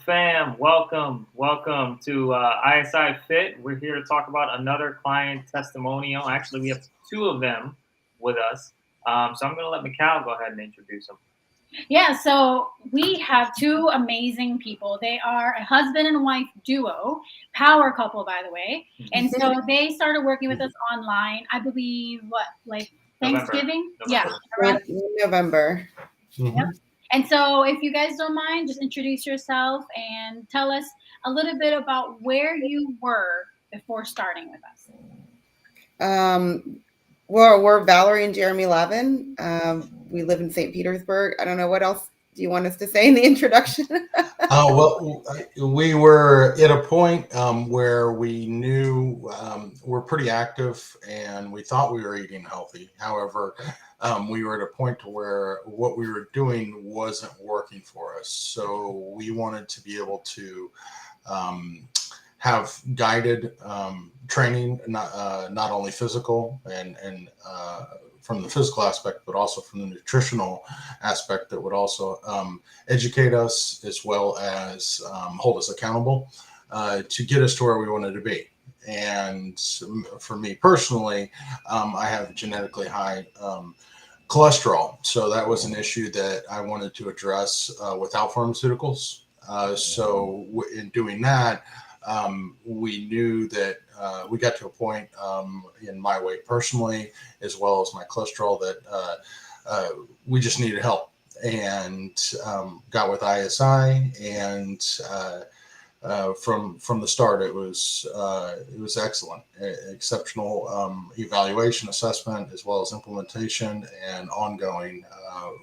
fam? Welcome to ISI Fit. We're here to talk about another client testimonial. Actually, we have two of them with us. So I'm going to let Mikal go ahead and introduce them. Yeah, so we have two amazing people. They are a husband and wife duo, power couple, by the way. And so they started working with us online, I believe, like Thanksgiving? November. Yeah, around November. Yep. And so, if you guys don't mind, just introduce yourself and tell us a little bit about where you were before starting with us. We're Valerie and Jeremy Lavin. We live in St. Petersburg. I don't know what else do you want us to say in the introduction? We were at a point where we knew we're pretty active and we thought we were eating healthy. However, we were at a point to where what we were doing wasn't working for us. So we wanted to be able to have guided training, not only physical and from the physical aspect, but also from the nutritional aspect that would also educate us as well as hold us accountable to get us to where we wanted to be. And for me personally, I have genetically high cholesterol. So that was an issue that I wanted to address without pharmaceuticals. So in doing that, we knew that we got to a point in my weight personally, as well as my cholesterol, that we just needed help, and got with ISI. And from the start, it was excellent, exceptional evaluation, assessment, as well as implementation and ongoing.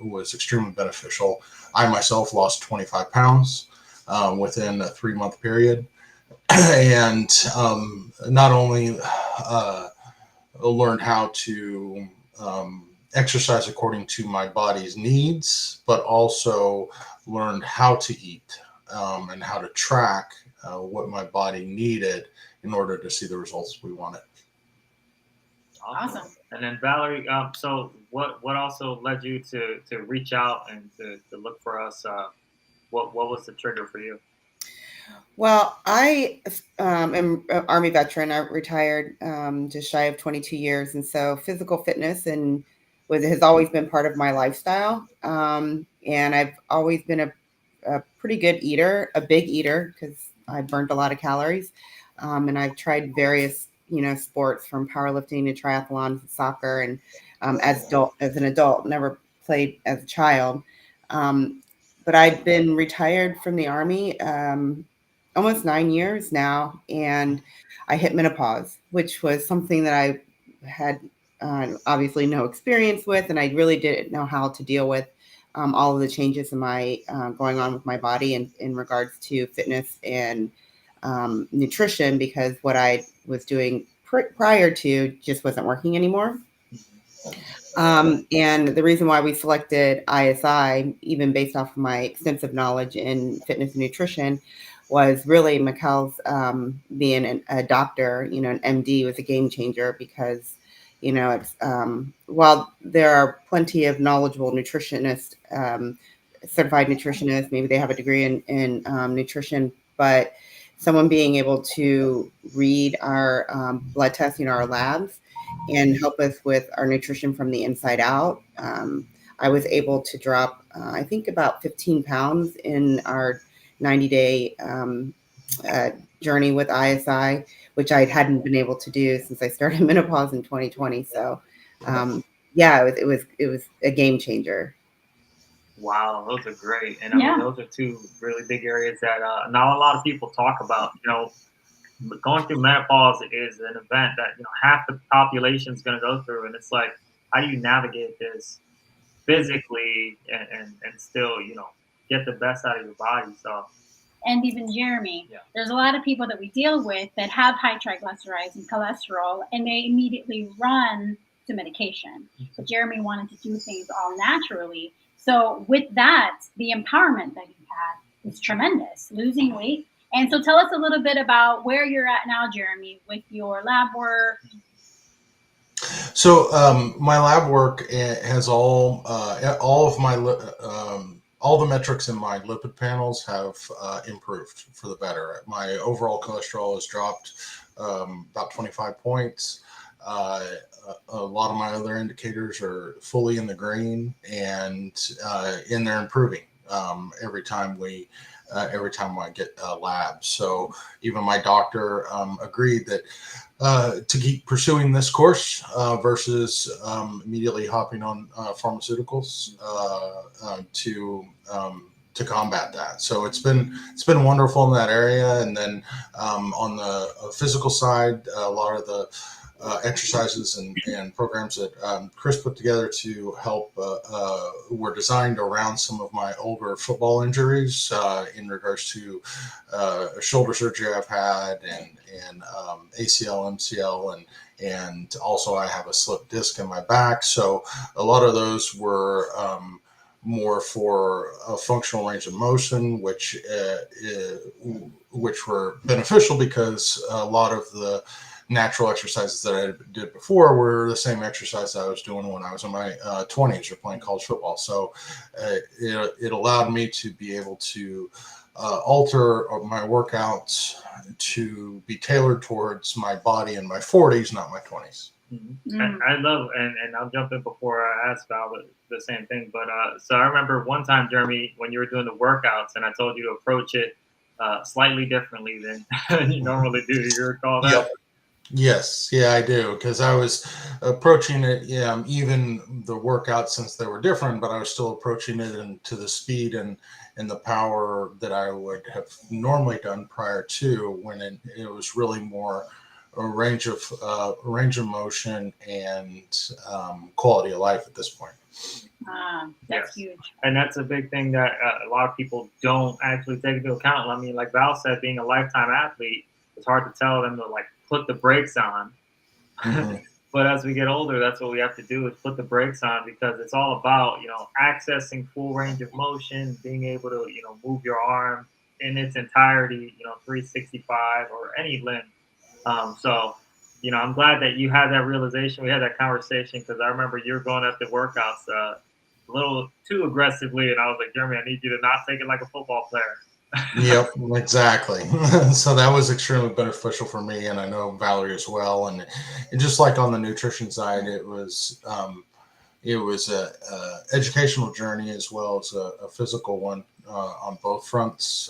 Was extremely beneficial. I myself lost 25 pounds within a 3-month period. And not only learned how to exercise according to my body's needs, but also learned how to eat and how to track what my body needed in order to see the results we wanted. Awesome. And then Valerie, so what also led you to reach out and to look for us? What was the trigger for you? Well, I am an Army veteran. I retired just shy of 22 years. And so physical fitness has always been part of my lifestyle. And I've always been a pretty good eater, a big eater, because I burned a lot of calories. And I've tried various, sports from powerlifting to triathlon, soccer, and as an adult, never played as a child. But I'd been retired from the Army almost 9 years now, and I hit menopause, which was something that I had obviously no experience with, and I really didn't know how to deal with all of the changes in my going on with my body in regards to fitness and nutrition, because what I was doing prior to just wasn't working anymore. And the reason why we selected ISI, even based off of my extensive knowledge in fitness and nutrition, was really Mikal's being a doctor, an MD, was a game changer, because, it's while there are plenty of knowledgeable nutritionists, certified nutritionists, maybe they have a degree in nutrition, but someone being able to read our blood tests, our labs, and help us with our nutrition from the inside out. I was able to drop, I think, about 15 pounds in our 90-day journey with ISI, which I hadn't been able to do since I started menopause in 2020. So, it was a game changer. Wow, those are great, and I mean, those are two really big areas that not a lot of people talk about. Going through menopause is an event that half the population is going to go through, and it's like, how do you navigate this physically and still get the best out of your body? So. And even Jeremy, there's a lot of people that we deal with that have high triglycerides and cholesterol, and they immediately run to medication. But Jeremy wanted to do things all naturally. So with that, the empowerment that you had is tremendous, losing weight. And so tell us a little bit about where you're at now, Jeremy, with your lab work. So my lab work has all of my all the metrics in my lipid panels have improved for the better. My overall cholesterol has dropped about 25 points. A lot of my other indicators are fully in the green, and they're improving every time I get labs. So even my doctor agreed that to keep pursuing this course versus immediately hopping on pharmaceuticals to combat that. So it's been wonderful in that area. And then on the physical side, a lot of the exercises and programs that Chris put together to help were designed around some of my older football injuries in regards to shoulder surgery I've had and ACL, MCL, and also I have a slipped disc in my back. So a lot of those were more for a functional range of motion, which were beneficial because a lot of the natural exercises that I did before were the same exercise I was doing when I was in my 20s or playing college football. So it allowed me to be able to alter my workouts to be tailored towards my body in my 40s, not my 20s. Mm-hmm. I love, and I'll jump in before I ask Val the same thing. But so I remember one time, Jeremy, when you were doing the workouts, and I told you to approach it slightly differently than you normally do. You recall that? Yep. Yes, yeah, I do, because I was approaching it, even the workouts, since they were different, but I was still approaching it into the speed and the power that I would have normally done prior to, when it was really more a range of motion and quality of life at this point. That's huge. And that's a big thing that a lot of people don't actually take into account. I mean, like Val said, being a lifetime athlete, it's hard to tell them to like put the brakes on. Mm-hmm. But as we get older, that's what we have to do, is put the brakes on, because it's all about, accessing full range of motion, being able to, move your arm in its entirety, 365 or any limb. So, I'm glad that you had that realization. We had that conversation, because I remember you were going at the workouts a little too aggressively. And I was like, Jeremy, I need you to not take it like a football player. Yep, exactly. So that was extremely beneficial for me, and I know Valerie as well. And just like on the nutrition side, it was a educational journey as well as a physical one on both fronts,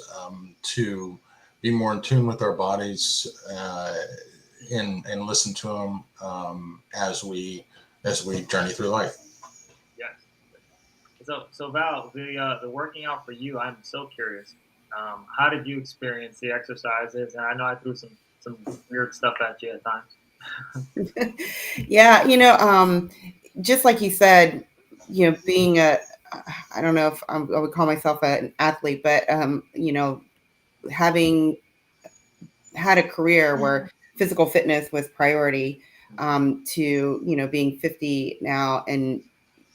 to be more in tune with our bodies and listen to them as we journey through life. Yes. So Val, the working out for you, I'm so curious. How did you experience the exercises? And I know I threw some weird stuff at you at times. Yeah, just like you said, being I don't know if I would call myself an athlete, but having had a career where physical fitness was priority, to being 50 now, and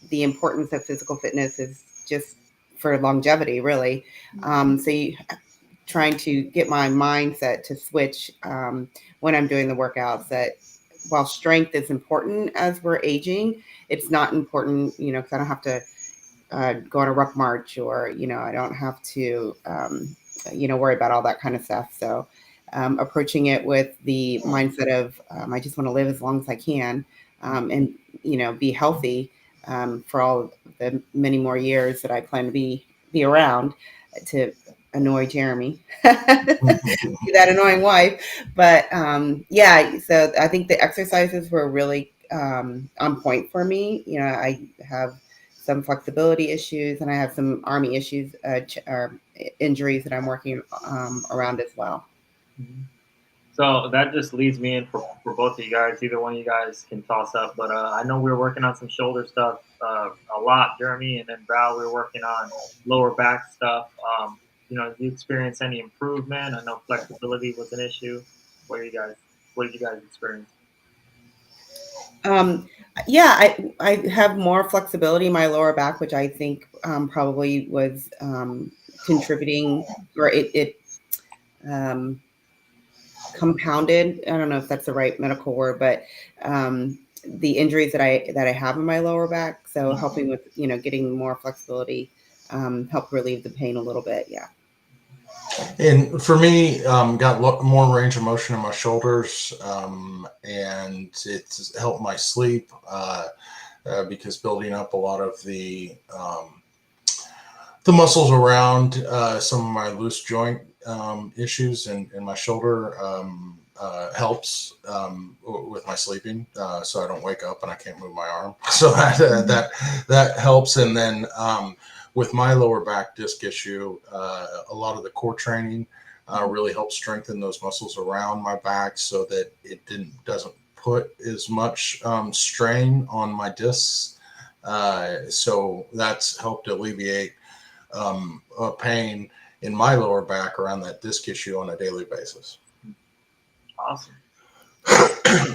the importance of physical fitness is just for longevity, really. So trying to get my mindset to switch when I'm doing the workouts, that while strength is important as we're aging, it's not important, because I don't have to go on a ruck march, or, I don't have to, worry about all that kind of stuff. So approaching it with the mindset of I just want to live as long as I can, and, be healthy for all the many more years that I plan to be around, to annoy Jeremy, that annoying wife. But so I think the exercises were really on point for me. I have some flexibility issues, and I have some Army issues or injuries that I'm working around as well. Mm-hmm. So that just leads me in for both of you guys. Either one of you guys can toss up. But I know we were working on some shoulder stuff a lot, Jeremy, and then Val, we were working on lower back stuff. Did you experience any improvement? I know flexibility was an issue. What did you guys experience? I have more flexibility in my lower back, which I think probably was contributing, or it compounded. I don't know if that's the right medical word, but the injuries that I have in my lower back. So helping with, getting more flexibility help relieve the pain a little bit. Yeah. And for me, got more range of motion in my shoulders, and it's helped my sleep because building up a lot of the muscles around some of my loose joint issues in my shoulder helps with my sleeping, so I don't wake up and I can't move my arm. So that helps. And then with my lower back disc issue, a lot of the core training really helps strengthen those muscles around my back so that it doesn't put as much strain on my discs. So that's helped alleviate pain in my lower back around that disc issue on a daily basis. Awesome.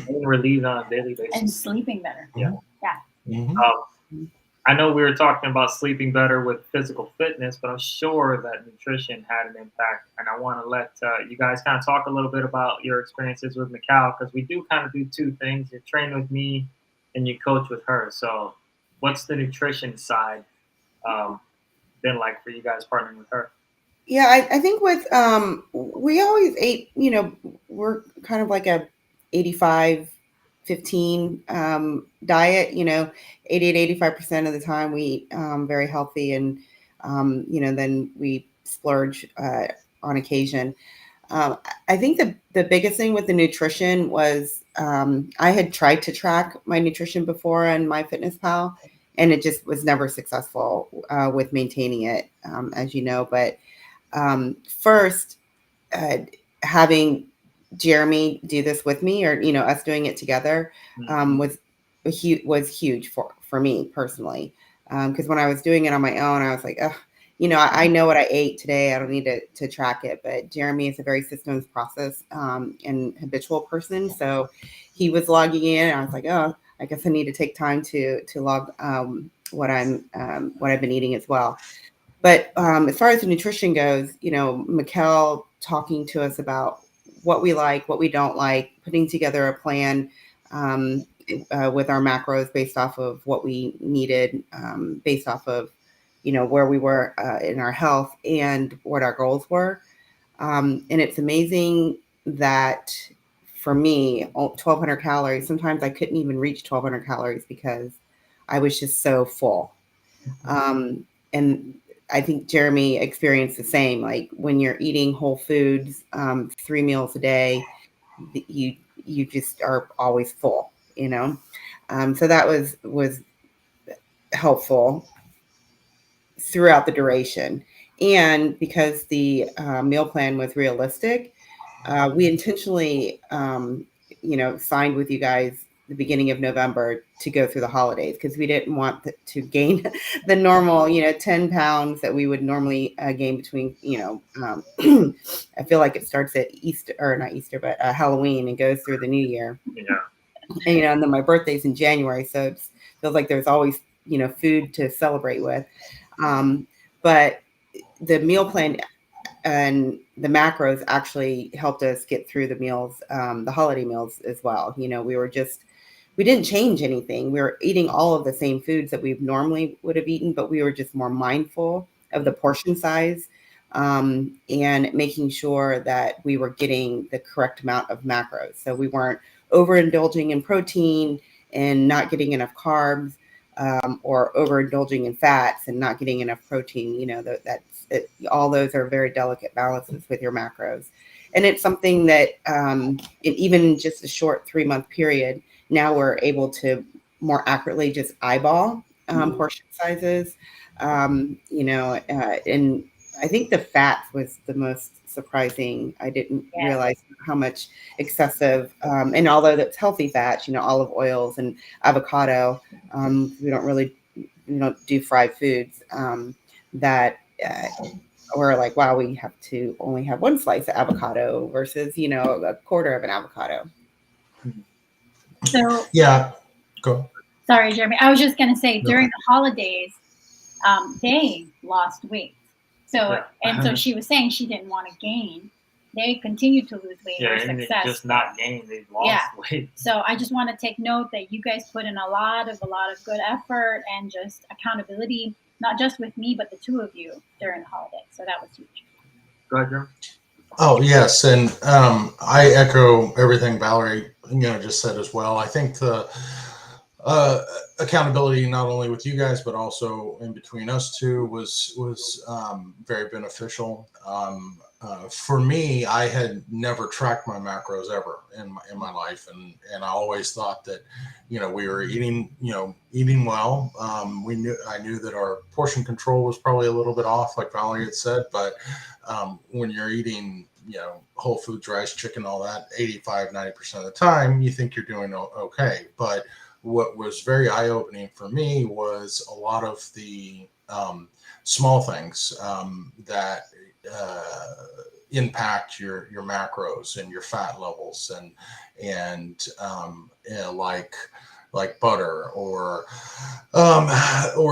Relieved on a daily basis. And sleeping better. Yeah. Yeah. Mm-hmm. I know we were talking about sleeping better with physical fitness, but I'm sure that nutrition had an impact. And I want to let you guys kind of talk a little bit about your experiences with Mikal, because we do kind of do two things. You train with me and you coach with her. So what's the nutrition side been like for you guys partnering with her? Yeah, I think with we always ate, we're kind of like a 85-15 diet, 88-85% of the time we eat very healthy, and then we splurge on occasion. I think the biggest thing with the nutrition was I had tried to track my nutrition before on MyFitnessPal, and it just was never successful with maintaining it, as you know. But first, having Jeremy do this with me, or us doing it together, was huge for me personally. Because when I was doing it on my own, I was like, ugh, I know what I ate today. I don't need to track it. But Jeremy is a very systems process and habitual person, so he was logging in. And I was like, oh, I guess I need to take time to log what I've been eating as well. But as far as the nutrition goes, Mikal talking to us about what we like, what we don't like, putting together a plan with our macros based off of what we needed, based off of, where we were in our health and what our goals were. And it's amazing that for me, 1,200 calories, sometimes I couldn't even reach 1,200 calories because I was just so full. And I think Jeremy experienced the same. Like when you're eating whole foods, 3 meals a day, you just are always full, So that was helpful throughout the duration. And because the meal plan was realistic, we intentionally, signed with you guys the beginning of November to go through the holidays because we didn't want to gain the normal, 10 pounds that we would normally gain between, I feel like it starts at Easter, or not Easter, but Halloween, and goes through the new year. Yeah. And then my birthday's in January, so it feels like there's always, food to celebrate with. But the meal plan and the macros actually helped us get through the meals, the holiday meals as well. We didn't change anything. We were eating all of the same foods that we normally would have eaten, but we were just more mindful of the portion size, and making sure that we were getting the correct amount of macros. So we weren't overindulging in protein and not getting enough carbs, or overindulging in fats and not getting enough protein. All those are very delicate balances with your macros. And it's something that even just a short 3-month period, now we're able to more accurately just eyeball portion sizes, and I think the fats was the most surprising. I didn't realize how much excessive, and although that's healthy fats, olive oils and avocado, we don't do fried foods, that we're like, wow, we have to only have 1 slice of avocado versus, a quarter of an avocado. So yeah, go. Sorry, Jeremy. I was just going to say during the holidays, they lost weight. So so she was saying she didn't want to gain. They continued to lose weight. Yeah, and success. Just not gain. They lost weight. So I just want to take note that you guys put in a lot of good effort and just accountability not just with me, but the two of you during the holiday. So that was huge. Go ahead, Jeremy. Oh, yes. And I echo everything Valerie, just said as well. I think the accountability, not only with you guys, but also in between us two, was very beneficial. For me, I had never tracked my macros ever in my life, and I always thought that, we were eating well. I knew that our portion control was probably a little bit off, like Valerie had said, but when you're eating, whole foods, rice, chicken, all that, 85-90% of the time, you think you're doing okay. But what was very eye-opening for me was a lot of the small things that impact your macros and your fat levels, and like butter or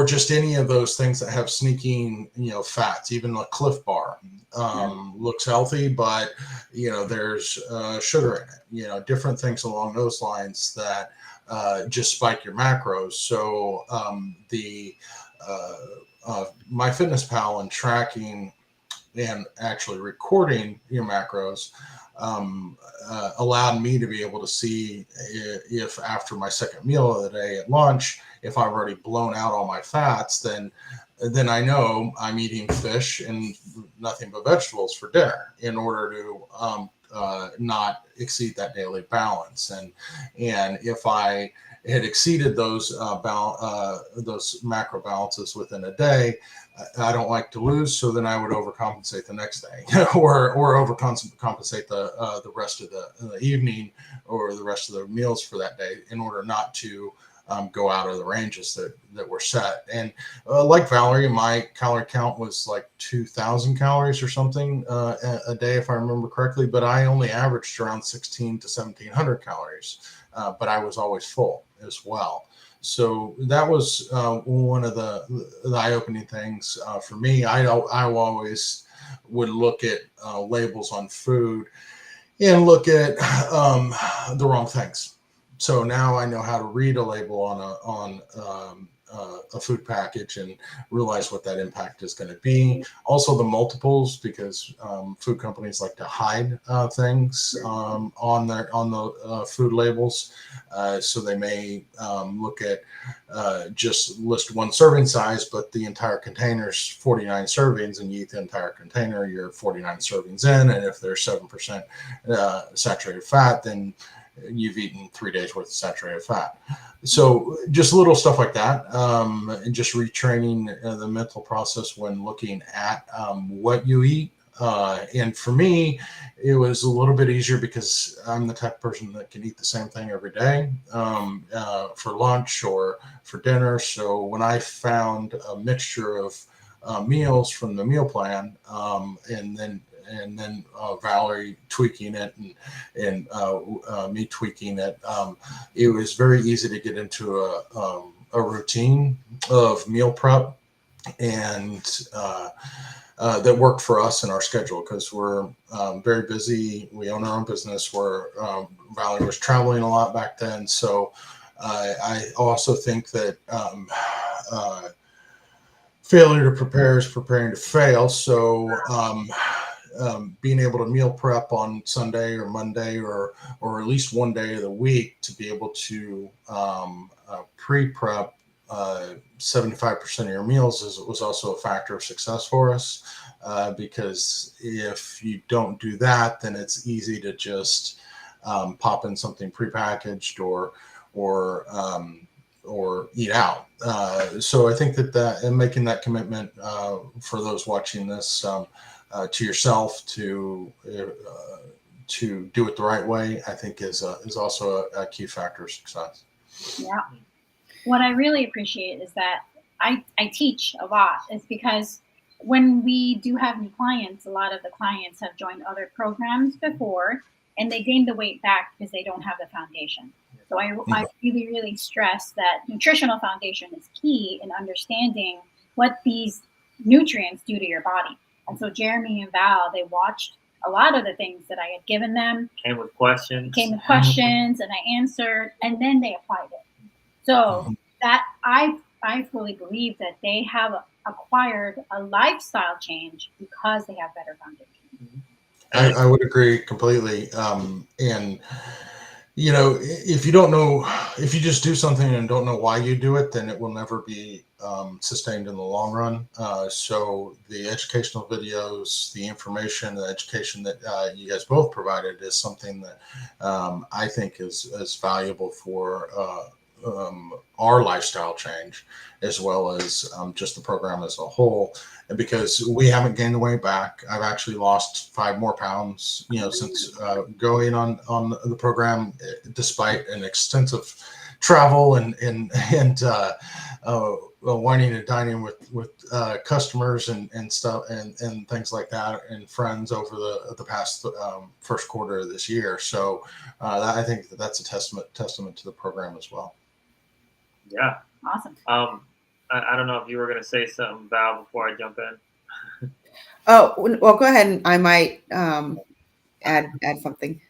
just any of those things that have sneaking fats. Even a Cliff Bar looks healthy, but there's sugar in it. Different things along those lines that just spike your macros. So MyFitnessPal and tracking and actually recording your macros allowed me to be able to see if after my second meal of the day at lunch, if I've already blown out all my fats, then I know I'm eating fish and nothing but vegetables for dinner in order to not exceed that daily balance. And if I had exceeded those macro balances within a day, I don't like to lose, so then I would overcompensate the next day, or overcompensate the rest of the evening or the rest of the meals for that day in order not to go out of the ranges that were set. And like Valerie, my calorie count was like 2,000 calories or something a day, if I remember correctly, but I only averaged around 1,600 to 1,700 calories, but I was always full as well. So that was one of the eye-opening things for me. I always would look at labels on food and look at the wrong things. So now I know how to read a label on a food package and realize what that impact is going to be. Also the multiples, because food companies like to hide things on the food labels. So they may look at just list one serving size, but the entire container is 49 servings, and you eat the entire container, you're 49 servings in. And if there's 7% saturated fat, then you've eaten 3 days worth of saturated fat. So just little stuff like that, and just retraining the mental process when looking at what you eat. And for me, it was a little bit easier because I'm the type of person that can eat the same thing every day for lunch or for dinner. So when I found a mixture of meals from the meal plan, and then Valerie tweaking it and me tweaking it, it was very easy to get into a routine of meal prep, and that worked for us in our schedule, because we're very busy. We own our own business. Valerie was traveling a lot back then. So I also think that failure to prepare is preparing to fail. So being able to meal prep on Sunday or Monday or at least one day of the week to be able to pre-prep 75% of your meals was also a factor of success for us, because if you don't do that, then it's easy to just pop in something prepackaged or eat out. So I think that and making that commitment for those watching this to yourself to do it the right way, I think is also a key factor of success. Yeah. What I really appreciate is that I teach a lot. It's because when we do have new clients, a lot of the clients have joined other programs before, and they gain the weight back because they don't have the foundation. So I really, really stress that nutritional foundation is key in understanding what these nutrients do to your body. And so Jeremy and Val, they watched a lot of the things that I had given them. Came with questions, and I answered, and then they applied it. So that I fully believe that they have acquired a lifestyle change because they have better foundation. I would agree completely. And if you don't know, if you just do something and don't know why you do it, then it will never be sustained in the long run. So the educational videos, the information, the education that you guys both provided is something that I think is valuable for our lifestyle change, as well as just the program as a whole. And because we haven't gained the weight back, I've actually lost 5 more pounds, since going on the program, despite an extensive travel and whining and dining with customers and stuff and things like that, and friends over the past first quarter of this year. So I think that's a testament to the program as well. Yeah. Awesome. I don't know if you were going to say something, Val, before I jump in. Oh, well, go ahead. And I might add something.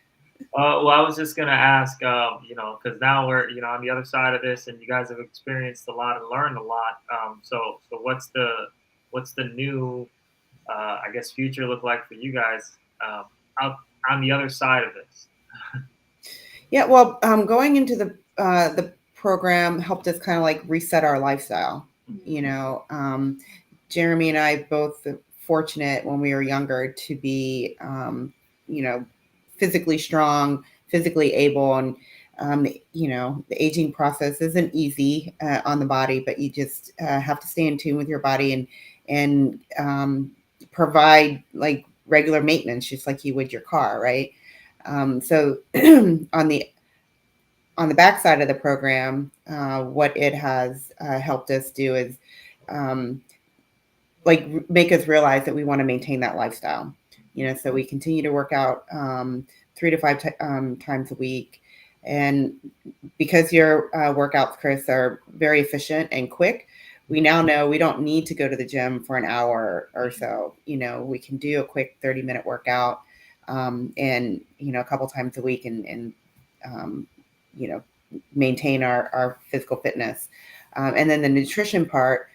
Well, I was just going to ask, because now we're, on the other side of this, and you guys have experienced a lot and learned a lot. So what's the new, I guess, future look like for you guys out on the other side of this? Yeah, well, going into the program helped us kind of like reset our lifestyle. Jeremy and I both fortunate when we were younger to be, physically strong, physically able, and the aging process isn't easy on the body, but you just have to stay in tune with your body and provide like regular maintenance, just like you would your car, right? So on the backside of the program, what it has helped us do is make us realize that we want to maintain that lifestyle. So we continue to work out 3 to 5 times a week, and because your workouts, Chris, are very efficient and quick, we now know we don't need to go to the gym for an hour or so. We can do a quick 30-minute workout, and a couple times a week, and maintain our physical fitness. And then the nutrition part,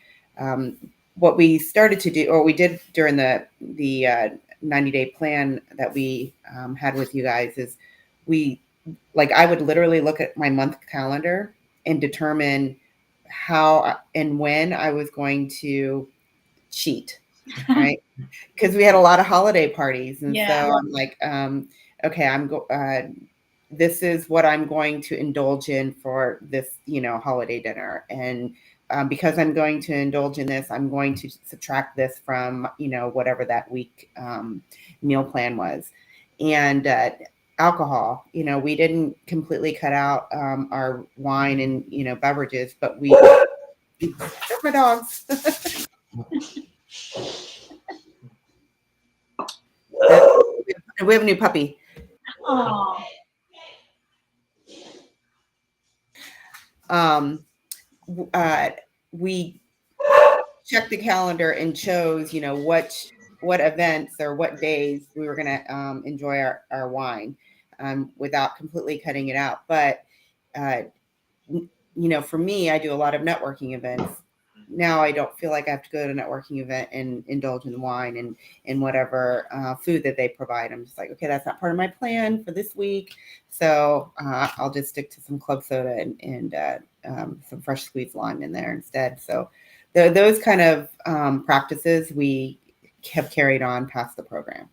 what we started to do, or we did during the 90-day plan that we had with you guys, is I would literally look at my month calendar and determine how and when I was going to cheat, right? Because we had a lot of holiday parties, and so I'm like, okay, this is what I'm going to indulge in for this, holiday dinner. And because I'm going to indulge in this, I'm going to subtract this from, whatever that week meal plan was. And alcohol, we didn't completely cut out our wine and, beverages, but we, my dogs. We have a new puppy. Oh. We checked the calendar and chose, what events or what days we were going to enjoy our wine without completely cutting it out. But, for me, I do a lot of networking events. Now I don't feel like I have to go to a networking event and indulge in wine and whatever food that they provide. I'm just like, okay, that's not part of my plan for this week. So I'll just stick to some club soda and some fresh squeezed lime in there instead. So those kind of practices we have carried on past the program.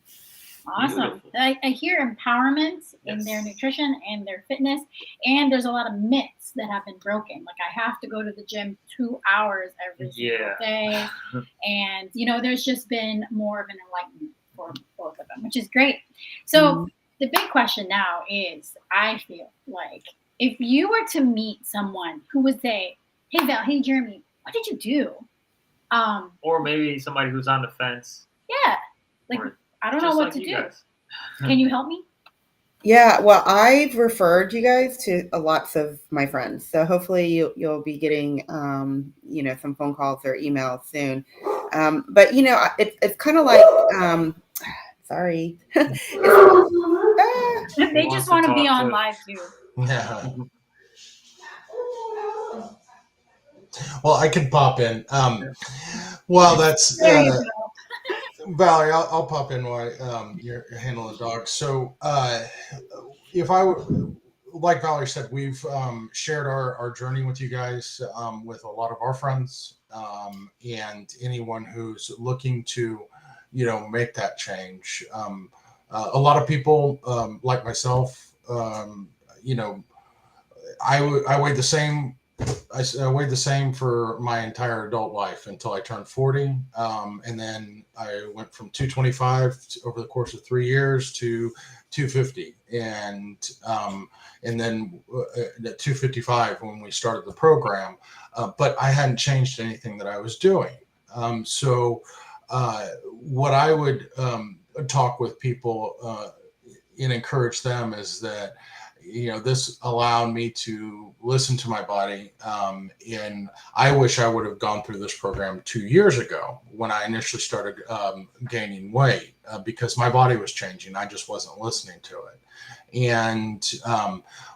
Awesome. I hear empowerment in their nutrition and their fitness, and there's a lot of myths that have been broken. Like, I have to go to the gym 2 hours every single day. And, there's just been more of an enlightenment for both of them, which is great. So the big question now is, I feel like if you were to meet someone who would say, hey, Val, hey, Jeremy, what did you do? Or maybe somebody who's on the fence. Yeah. I don't know what to do. Can you help me? Yeah, well, I've referred you guys to lots of my friends, so hopefully you'll be getting some phone calls or emails soon. But it's kind of like sorry, they just want to be on live too. Well, I can pop in. Well, that's Valerie. I'll pop in while you're handling the dog. So, if I would, like Valerie said, we've shared our journey with you guys, with a lot of our friends, and anyone who's looking to, make that change. A lot of people, like myself, I weighed the same. I weighed the same for my entire adult life until I turned 40. And then I went from 225 over the course of 3 years to 250. And then at 255 when we started the program. But I hadn't changed anything that I was doing. So what I would talk with people and encourage them is that, this allowed me to listen to my body. And I wish I would have gone through this program 2 years ago when I initially started gaining weight, because my body was changing. I just wasn't listening to it. And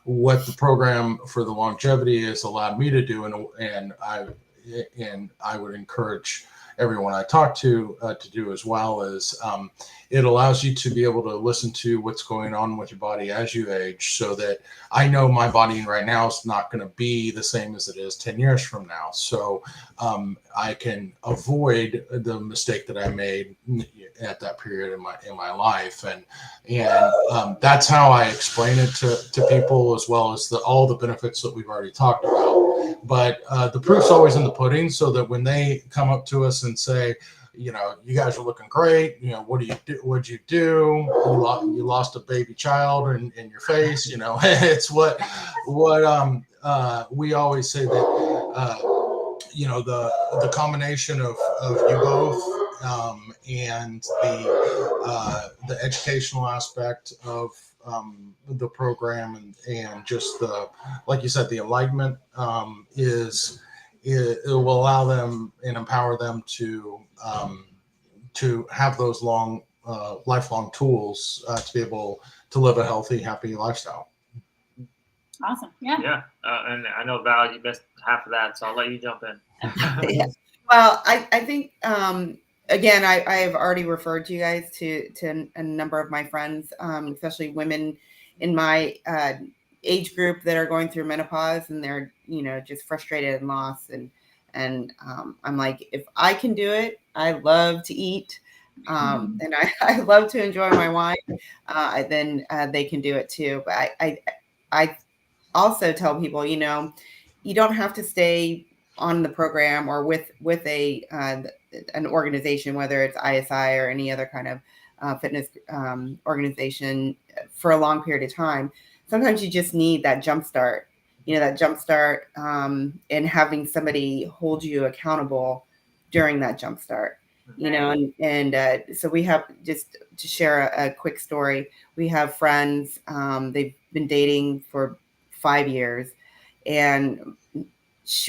what the program for the longevity has allowed me to do, and I would encourage everyone I talk to do as well, is it allows you to be able to listen to what's going on with your body as you age, so that I know my body right now is not going to be the same as it is 10 years from now. So I can avoid the mistake that I made at that period in my life. And that's how I explain it to people, as well as all the benefits that we've already talked about. But the proof's always in the pudding, so that when they come up to us and say, you guys are looking great. What do you do? What'd you do? You lost a baby child in your face. It's what we always say, that the combination of you both, and the educational aspect of the program, and just like you said, the enlightenment, it will allow them and empower them to have those lifelong tools to be able to live a healthy, happy lifestyle. Awesome. Yeah. Yeah. And I know, Val, you missed half of that, so I'll let you jump in. Yeah. Well, I think, again, I have already referred you guys to a number of my friends, especially women in my age group that are going through menopause, and they're, just frustrated and lost. And I'm like, if I can do it, I love to eat. And I love to enjoy my wine. Then they can do it too. But I also tell people, you don't have to stay on the program or with an organization, whether it's ISI or any other kind of fitness organization, for a long period of time. Sometimes you just need that jump start, and having somebody hold you accountable during that jump start, and so we have, just to share a quick story. We have friends, they've been dating for 5 years, and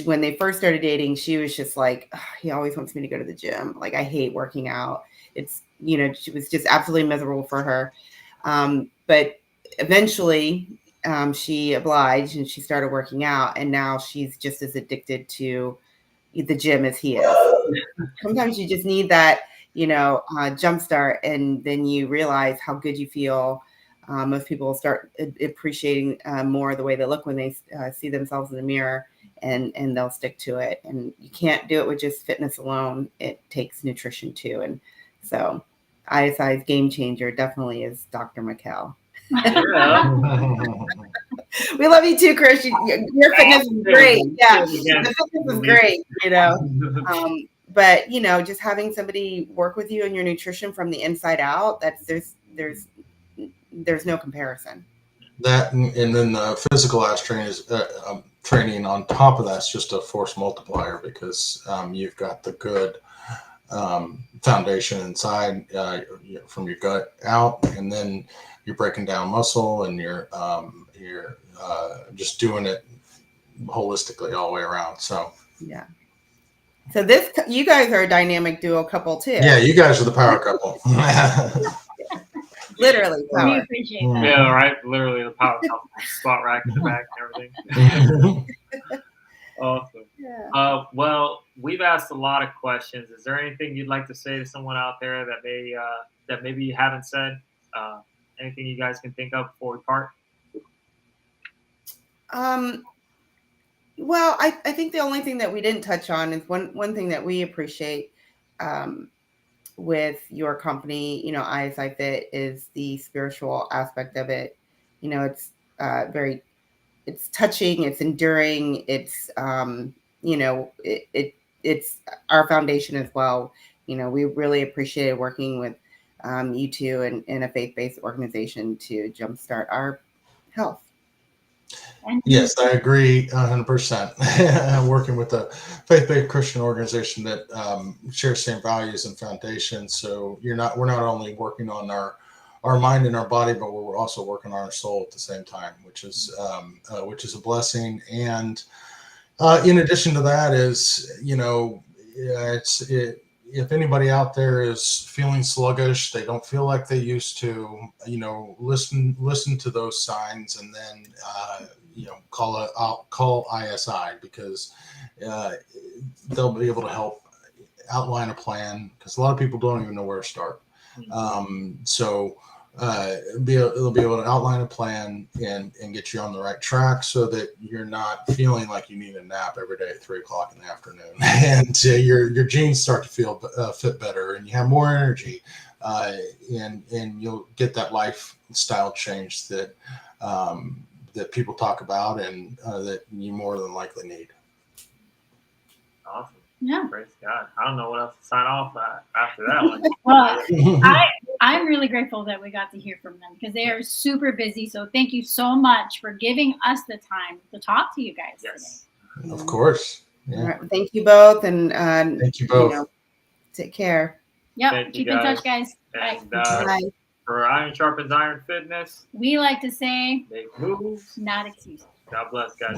when they first started dating, she was just like, he always wants me to go to the gym. Like, I hate working out. It's, she was just absolutely miserable for her. But eventually she obliged and she started working out, and now she's just as addicted to the gym as he is. Sometimes you just need that, jump start, and then you realize how good you feel. Most people start appreciating more the way they look when they see themselves in the mirror, and they'll stick to it. And you can't do it with just fitness alone. It takes nutrition too. And so ISI's game changer definitely is Dr. McKell. Yeah. We love you too, Chris. Your fitness is great. Yeah, the fitness is great, but just having somebody work with you and your nutrition from the inside out, there's no comparison. That, and then the physical training on top of that's just a force multiplier, because you've got the good foundation inside, from your gut out, and then you're breaking down muscle, and you're just doing it holistically all the way around. So yeah. So you guys are a dynamic duo couple too. Yeah, you guys are the power couple. Literally power. We appreciate that. Yeah, right. Literally the power couple. Squat rack in the back and everything. Awesome. Yeah. Well, we've asked a lot of questions. Is there anything you'd like to say to someone out there that maybe you haven't said? Uh, Anything you guys can think of before we part? Um, well, I think the only thing that we didn't touch on is one thing that we appreciate um, with your company, ISI Fit, is the spiritual aspect of it. It's very, it's touching, it's enduring, it's our foundation as well. We really appreciated working with you two in a faith-based organization to jumpstart our health. Yes, I agree 100%. I'm working with a faith-based Christian organization that shares same values and foundations. So we're not only working on our mind and our body, but we're also working on our soul at the same time, which is a blessing. And in addition to that, if anybody out there is feeling sluggish, they don't feel like they used to, listen to those signs, and then call ISI, because they'll be able to help outline a plan, because a lot of people don't even know where to start. They'll be able to outline a plan and get you on the right track, so that you're not feeling like you need a nap every day at 3:00 in the afternoon, and your genes start to feel fit better, and you have more energy, and you'll get that lifestyle change that people talk about, and that you more than likely need. Awesome. Yeah. Praise God. I don't know what else to sign off after that one. Well, I'm really grateful that we got to hear from them, because they are super busy. So thank you so much for giving us the time to talk to you guys today. Of course. Yeah. All right, thank you both, and thank you both. Take care. Yep. Keep in touch, guys. And, Bye. For Iron Sharpens Iron Fitness, We like to say, make moves, not excuses. God bless, guys.